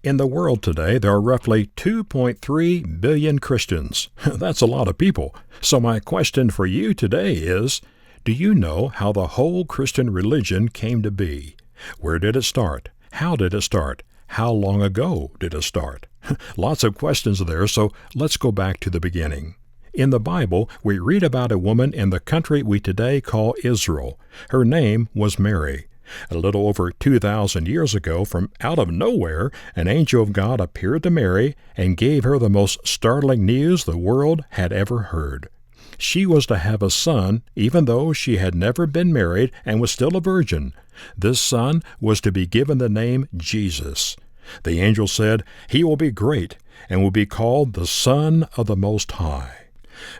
In the world today, there are roughly 2.3 billion Christians. That's a lot of people. So my question for you today is, do you know how the whole Christian religion came to be? Where did it start? How did it start? How long ago did it start? Lots of questions there, so let's go back to the beginning. In the Bible, we read about a woman in the country we today call Israel. Her name was Mary. A little over 2,000 years ago, from out of nowhere, an angel of God appeared to Mary and gave her the most startling news the world had ever heard. She was to have a son, even though she had never been married and was still a virgin. This son was to be given the name Jesus. The angel said, "He will be great and will be called the Son of the Most High."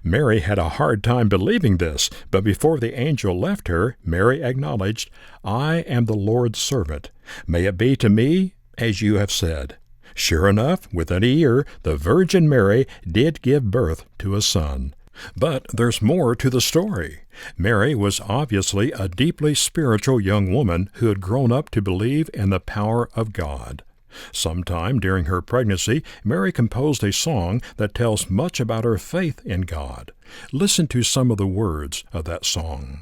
Mary had a hard time believing this, but before the angel left her, Mary acknowledged, "I am the Lord's servant. May it be to me as you have said." Sure enough, within a year, the Virgin Mary did give birth to a son. But there's more to the story. Mary was obviously a deeply spiritual young woman who had grown up to believe in the power of God. Sometime during her pregnancy, Mary composed a song that tells much about her faith in God. Listen to some of the words of that song.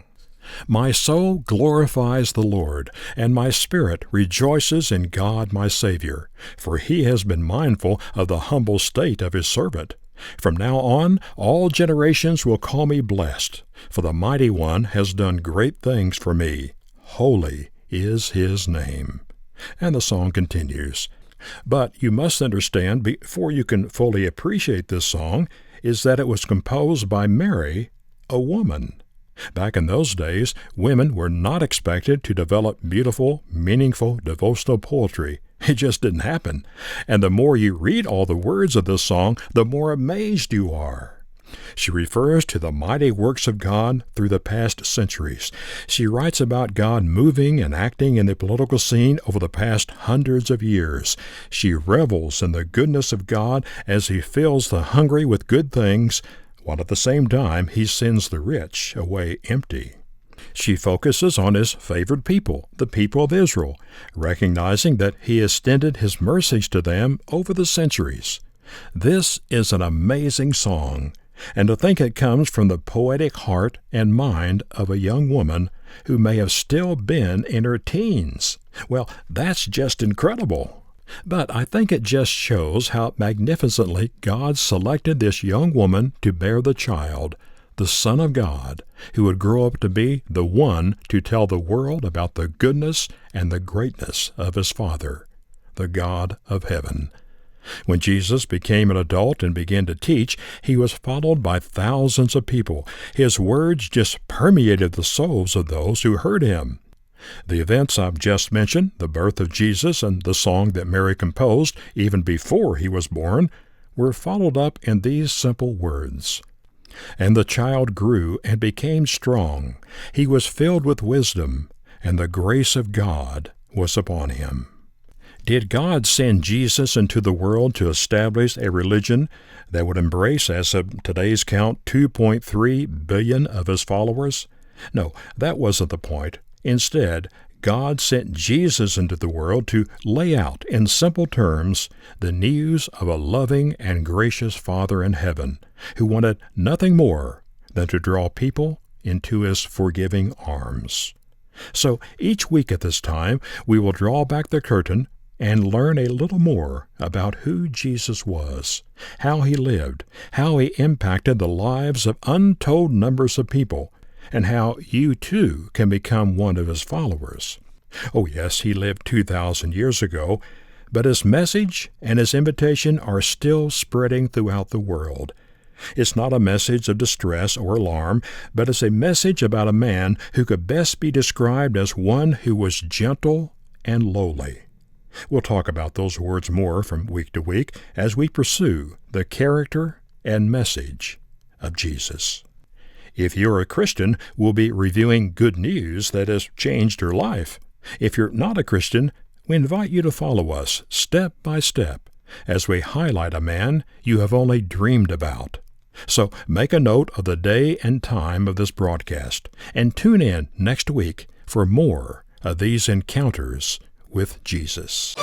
"My soul glorifies the Lord, and my spirit rejoices in God my Savior, for he has been mindful of the humble state of his servant. From now on, all generations will call me blessed, for the Mighty One has done great things for me. Holy is his name." And the song continues. But you must understand, before you can fully appreciate this song, is that it was composed by Mary, a woman. Back in those days, women were not expected to develop beautiful, meaningful, devotional poetry. It just didn't happen. And the more you read all the words of this song, the more amazed you are. She refers to the mighty works of God through the past centuries. She writes about God moving and acting in the political scene over the past hundreds of years. She revels in the goodness of God as he fills the hungry with good things, while at the same time he sends the rich away empty. She focuses on his favored people, the people of Israel, recognizing that he extended his mercies to them over the centuries. This is an amazing song, and to think it comes from the poetic heart and mind of a young woman who may have still been in her teens. Well, that's just incredible. But I think it just shows how magnificently God selected this young woman to bear the child, the Son of God, who would grow up to be the one to tell the world about the goodness and the greatness of his Father, the God of heaven. When Jesus became an adult and began to teach, he was followed by thousands of people. His words just permeated the souls of those who heard him. The events I've just mentioned, the birth of Jesus and the song that Mary composed even before he was born, were followed up in these simple words. "And the child grew and became strong. He was filled with wisdom, and the grace of God was upon him." Did God send Jesus into the world to establish a religion that would embrace, as of today's count, 2.3 billion of his followers? No, that wasn't the point. Instead, God sent Jesus into the world to lay out, in simple terms, the news of a loving and gracious Father in heaven, who wanted nothing more than to draw people into his forgiving arms. So each week at this time, we will draw back the curtain and learn a little more about who Jesus was, how he lived, how he impacted the lives of untold numbers of people, and how you too can become one of his followers. Oh yes, he lived 2,000 years ago, but his message and his invitation are still spreading throughout the world. It's not a message of distress or alarm, but it's a message about a man who could best be described as one who was gentle and lowly. We'll talk about those words more from week to week as we pursue the character and message of Jesus. If you're a Christian, we'll be reviewing good news that has changed your life. If you're not a Christian, we invite you to follow us step by step as we highlight a man you have only dreamed about. So make a note of the day and time of this broadcast and tune in next week for more of these encounters with Jesus.